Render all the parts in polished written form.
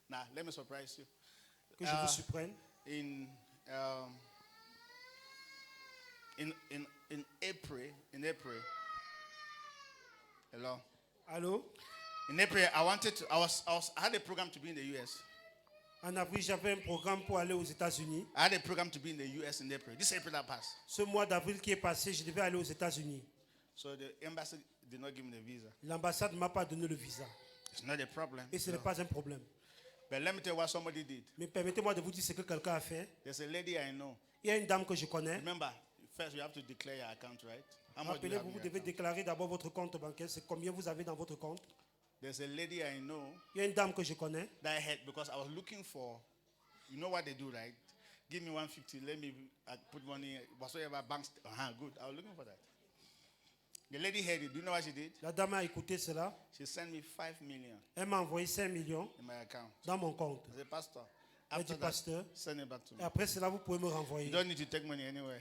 Now, let me surprise you. Que je vous surprenne. In April, hello. Allô? In April, I had a program to be in the US. En avril, j'avais un programme pour aller aux États-Unis. I had a program to be in the US in April. This April that passed. Ce mois d'avril qui est passé, je devais aller aux États-Unis. So the embassy did not give me the visa. L'ambassade ne m'a pas donné le visa. It's not a problem. Et ce n'est pas un problème. But let me tell you what somebody did. Mais permettez-moi de vous dire ce que quelqu'un a fait. There's a lady I know. Il y a une dame que je connais. Remember, first you have to declare your account, right? How much do you have Rappelez-vous, in vous your devez account? déclarer d'abord votre compte bancaire. C'est combien vous avez dans votre compte. There's a lady I know Il y a une dame que je connais. that I had because I was looking for, you know what they do, right? Give me 150, let me put money, whatsoever banks. Good. I was looking for that. The lady heard it. Do you know what she did? La dame a écouté cela. She sent me 5 million Elle m'a envoyé 5 millions in my account. dans mon compte. I said, Pastor, Elle after dit, that, pasteur, send it back to et me. après cela, vous pouvez me renvoyer. You don't need to take money anywhere.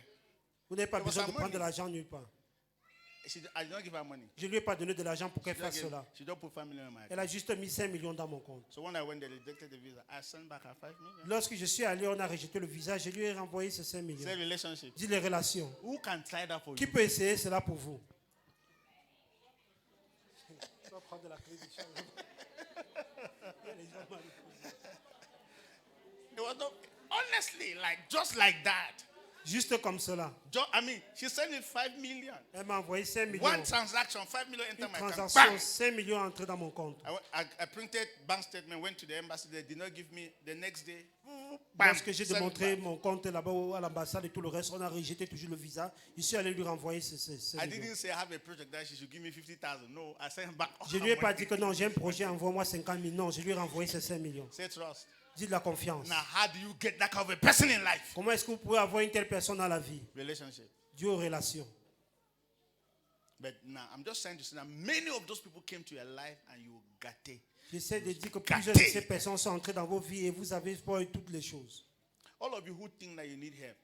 Vous n'avez pas It was besoin her de prendre de money. l'argent nulle part. I did not give her money. Je ne lui ai pas donné de l'argent pour qu'elle fasse cela. She don't put 5 million in my Elle account. a juste mis 5 millions dans mon compte. So when I went, they rejected the visa. I sent back her 5 million. Lorsque je suis allé, on a rejeté le visa. Je lui ai renvoyé ces 5 millions. It's a relationship. Dis les relations. Who can try that for Qui you? peut essayer cela pour vous? Tu vas prendre la clé du champ. Il y a les gens mal posés. There was no, honestly, just like that. Juste comme cela. I mean, she sent me 5 million. Elle m'a envoyé 5 millions. One transaction, 5 million enter Une my account. transaction, Bang! 5 millions entrés dans mon compte. I printed bank statement, went to the embassy. They did not give me the next day. Bam! Lorsque j'ai Send it démontré back. mon compte là-bas à l'ambassade et tout le reste, on a rejeté toujours le visa. Je suis allé lui renvoyer ces I millions. didn't say I have a project that she should give me 50,000. No, I sent back. all Je her lui ai pas money. dit que non, j'ai un projet, envoie-moi 50 000. Non, je lui ai renvoyé ces 5 millions. Say trust. Dis de la confiance. Now, how do you get that kind of a person in life? Comment est-ce que vous pouvez avoir une telle personne dans la vie? Relationship. Dieu aux relations. But now, I'm just trying to say that many of those people came to your life and you got it. J'essaie de dire que plusieurs de ces personnes sont entrées dans vos vies et vous avez pas eu toutes les choses. All of you who think that you need help,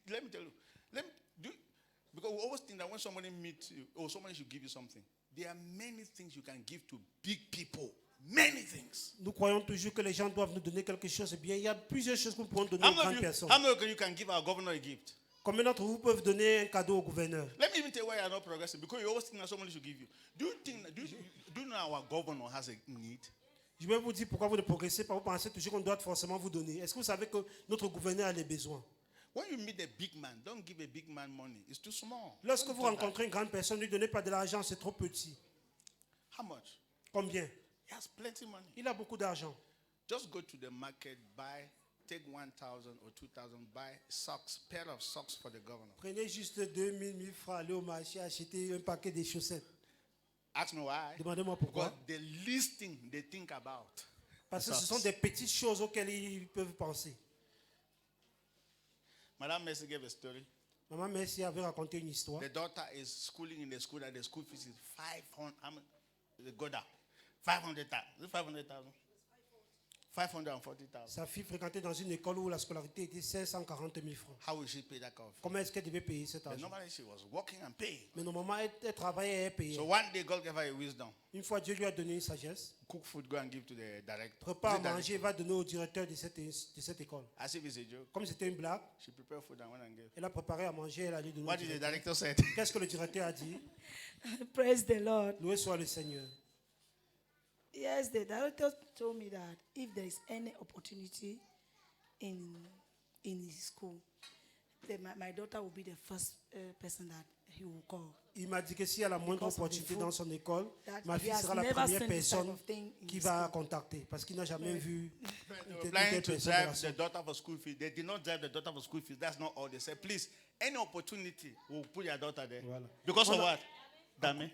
let me tell you, because we always think that when somebody meets you or somebody should give you something, there are many things you can give to big people. Many things. Nous croyons toujours que les gens doivent nous donner quelque chose. Eh bien, il y a plusieurs choses que nous pouvons donner aux grandes personnes. How many of you can give our governor a gift? Combien d'entre vous peuvent donner un cadeau au gouverneur? Let me even tell you why you are not progressing. Because you always think that somebody should give you. Do you know our governor has a need? Je vais vous dire pourquoi vous ne progressez pas. Vous pensez toujours qu'on doit forcément vous donner. Est-ce que vous savez que notre gouverneur a des besoins? When you meet a big man, don't give a big man money. It's too small. Lorsque Don't vous do that. rencontrez une grande personne, ne lui donnez pas de l'argent, c'est trop petit. How much? Combien? He has plenty money. Il a beaucoup d'argent. Just go to the market, take 1,000 or 2,000, buy pair of socks for the governor. Prenez juste 2 000 francs, allez au marché, achetez un paquet de chaussettes. Ask me why. Demandez-moi pourquoi. Because the least thing they think about. Parce que ce sont des petites choses auxquelles ils peuvent penser. Madame Messi gave a story. Maman Messi avait raconté une histoire. The daughter is schooling in the school that the school fees is 500. How much? The Goda. 500,000. Is it 500,000? 540,000. Sa fille fréquentait dans une école où la scolarité était 540 000 francs. How will she pay that kind of fee? Comment est-ce qu'elle devait payer cet But argent? normally she was working and paying. Mais normalement, elle travaillait et elle payait. So one day God gave her a wisdom. Une fois, Dieu lui a donné une sagesse. Cook food, go and give to the director. Prépare à Is it manger, va donner au directeur de cette école. As if it's a joke. Comme c'était une blague, She prepared food and went and gave. elle a préparé à manger, elle a lui donné au What did the directeur. director say? Qu'est-ce que le directeur a dit? Praise the Lord. Loué soit le Seigneur. Yes, the director told me that if there is any opportunity in his school, then my daughter will be the first person that he will call. Il m'a dit que s'il y a la moindre Because of the opportunité food, dans son école, that ma he fille has sera la never première seen this type personne of thing in qui his va school. contacter. Parce qu'il n'a jamais vu They une were telle planning to personne de la drive the sorte. daughter for school fees. They did not drive the daughter for school fees. That's not all. They said, please, any opportunity, we'll put your daughter there. Voilà. Because of On a- what? Damn it.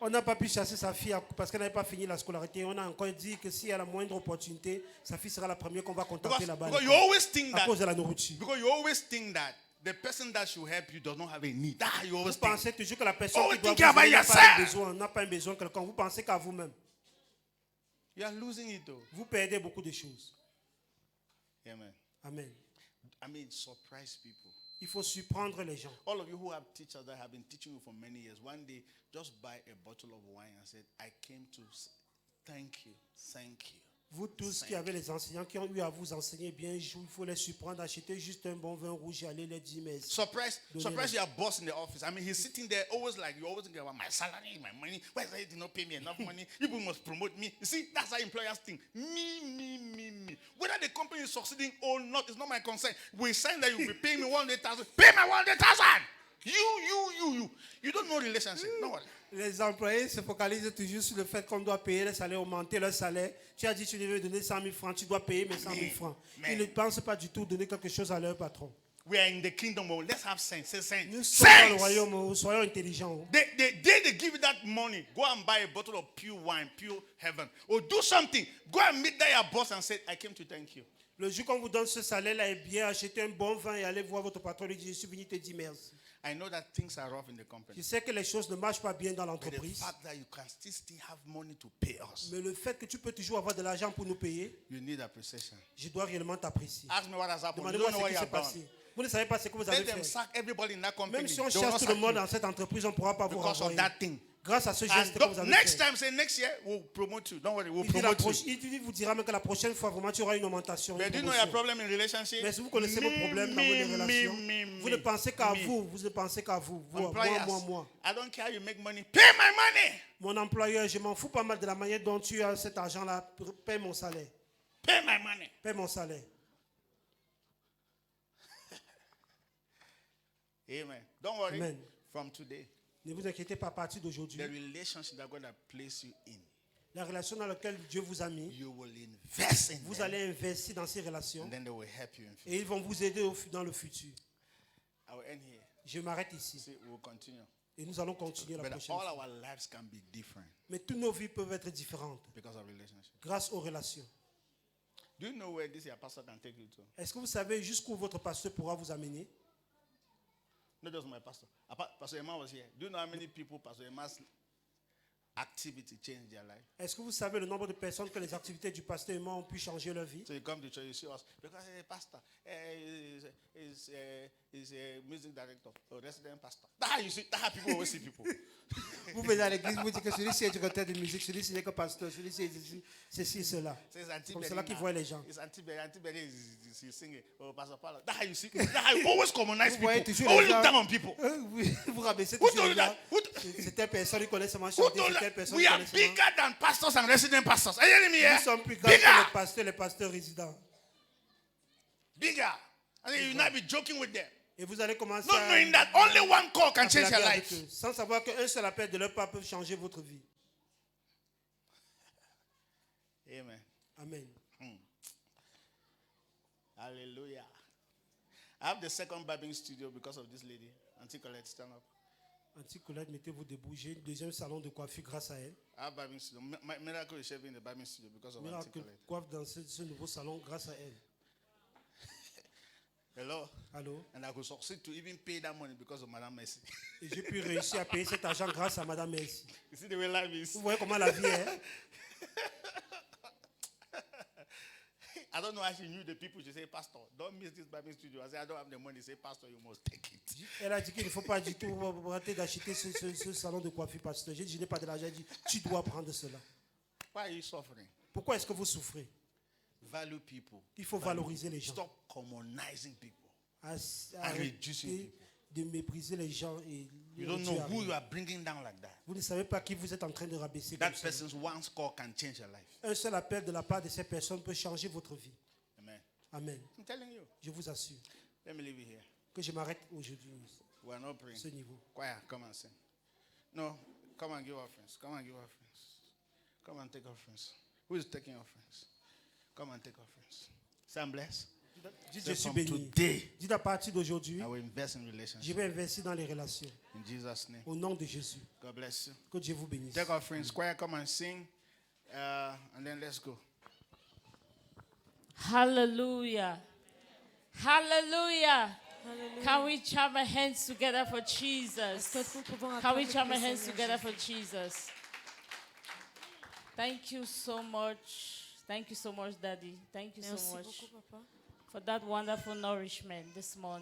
On n'a pas pu chasser sa fille parce qu'elle n'avait pas fini la scolarité. On a encore dit que s'il y a la moindre opportunité, sa fille sera la première qu'on va contacter Because, là-bas. because you always think À that cause de la nourriture. because you always think that the person that should help you does not have a need. That you always Vous think. pensez toujours que la personne Oh, qui doit think vous about aider n'a pas yourself. un besoin, n'a pas un besoin de quelqu'un. Vous pensez qu'à vous-même. You are losing it though. Vous perdez beaucoup de choses. Amen. Amen. I mean, surprise people. Il faut surprendre les gens. All of you who have teachers that have been teaching you for many years, one day just buy a bottle of wine and say, I came to thank you. Thank you. Vous tous qui avez les enseignants qui ont eu à vous enseigner bien, il faut les surprendre, acheter juste un bon vin rouge et aller les dire merci. Surprise your boss in the office. I mean, he's sitting there always like, you always think about my salary, my money. Why is it you not pay me enough money? People must promote me. You see, that's how employers think. Me. Whether the company is succeeding or not, it's not my concern. We sign that you'll be paying me 100,000. Pay my 100,000. You. You don't know relationship. No one. Les employés se focalisent toujours sur le fait qu'on doit payer les salaires, augmenter leur salaire. Tu as dit que tu devais donner 100 000 francs, tu dois payer mes 100 000 francs. Ils ne pensent pas du tout donner quelque chose à leur patron. We are in the kingdom. Oh, let's have sense. Say sense. Nous sommes dans le royaume, soyons intelligents. They give you that money. Go and buy a bottle of pure wine, pure heaven. Or do something. Go and meet your boss and say, I came to thank you. Le jour qu'on vous donne ce salaire-là, est bien, achetez un bon vin et allez voir votre patron et lui dire, je suis venu te dire merci. I know that things are rough in the company. Je sais que les choses ne marchent pas bien dans But the l'entreprise. fact that you can still have money to pay us, Mais le fait que tu peux toujours avoir de l'argent pour nous payer, you need appreciation. je dois réellement t'apprécier. Ask me what has happened. You Demandez-moi don't know ce what qui you s'est have done. passé. Vous ne savez pas ce que vous Let avez them fait. sack everybody in that company. Même si on They will chasse not tout le sack monde you dans cette entreprise, on ne pourra pas vous because of renvoyer. that thing. Grâce à ce And geste que vous avez next fait. time, say next year, we'll promote you. Don't worry, we'll Il promote you. vous dira même que la prochaine fois, vraiment, tu auras une augmentation. But Une do you know your promotion. problem in relationship? Mais si vous connaissez vos problèmes dans vos relations, vous ne pensez qu'à vous, vous ne pensez qu'à vous. Employers, Moi. I don't care how you make money. Pay my money. Mon employeur, je m'en fous pas mal de la manière dont tu as cet argent-là. Paye mon salaire. Pay my money. Paye mon salaire. Amen. Don't worry. Amen. From today, Ne vous inquiétez pas, à partir the d'aujourd'hui, relationship that God has placed you in, la relation dans laquelle Dieu vous a mis, you will invest in vous them, allez investir dans ces relations and then they will help you in future. et ils vont vous aider dans le futur. I will end here. Je m'arrête ici See, we'll continue. et nous allons continuer la But prochaine all fois. our lives can be different Mais toutes nos vies peuvent être différentes because of relationship. grâce aux relations. Do you know where this your pastor can take you to? Est-ce que vous savez jusqu'où votre pasteur pourra vous amener? Not just my pastor. Pastor Emma was here. Do you know how many people Pastor Emma's activity changed their life? Est-ce que vous savez le nombre de personnes que les activités du pasteur Emma ont pu changer leur vie? So you come to church, you see us because he's a pastor, he's a music director, a resident pastor. That's how you see. That's how people always see people. Vous venez à l'église, vous dites que celui-ci est directeur de musique, celui-ci n'est que pasteur, celui-ci est ceci, cela. So it's C'est comme cela qu'ils voient les gens. It's Auntie Betty is singing. Oh, Pastor Paulo. That's how you see. That's how you always commonize Vous voyez people. toujours Always les look gens. down on people. Vous rabaissez Who toujours told les you that? gens. C'est telle personne qui connaît seulement Who chanter, told c'est telle that? personne We qui are connaît seulement. bigger than pastors and resident pastors. Are you hearing me here? Nous sommes plus grands que Bigger. les pasteurs résidents. Bigger. And then you not be joking with them. Et vous allez commencer Not knowing that only one call can à change your blaguer avec life. eux, sans savoir qu'un seul appel de leur part peut changer votre vie. Amen. Amen. Hallelujah. I have the second barbing studio because of this lady. Auntie Colette, stand up. Auntie Colette, mettez-vous debout. J'ai un deuxième salon de coiffure grâce à elle. I have barbing studio. Miracle is shaving in the barbing studio because of Auntie Miracle Colette. coiffe dans ce nouveau salon grâce à elle. Hello. Allô? And I could succeed to even pay that money because of Madame Messi. Et j'ai pu réussir à payer cet argent grâce à Madame Merci. You see the way life is? Vous voyez comment la vie est? I don't know how she knew the people. She said, Pastor, don't miss this barbing studio. I said, I don't have the money. She said, Pastor, you must take it. Elle a dit qu'il ne faut pas du tout rater d'acheter ce salon de coiffure pasteur. J'ai dit, je n'ai pas de l'argent. Elle dit, tu dois prendre cela. Why are you suffering? Pourquoi est-ce que vous souffrez? Value people. Il faut valoriser les gens. Stop commonizing people. Arrêtez de mépriser les gens et You don't know who you are bringing down like that. vous ne savez pas qui vous êtes en train de rabaisser comme That ça. person's one call can change your life. Un seul appel de la part de ces personnes peut changer votre vie. Amen. Amen. I'm telling you. Je vous assure Let me leave it here. que je m'arrête aujourd'hui We are not à praying. ce niveau. Choir, come and sing. No, come and give offerings. Come and give offerings. Come and take offerings. Who is taking offerings? Come and take offerings. Say, I'm blessed. Dites, Say, je suis from béni. today, Dites à partir d'aujourd'hui, I will invest in je relationships. vais investir dans les relations. In Jesus' name. Au nom de Jésus. God bless you. Que Dieu vous bénisse. Take offerings. Choir, come and sing. And then let's go. Hallelujah. Hallelujah. Can we jam our hands together for Jesus? Can we jam our hands together for Jesus? Thank you so much. Thank you so much, Daddy. Thank you so much for that wonderful nourishment this morning.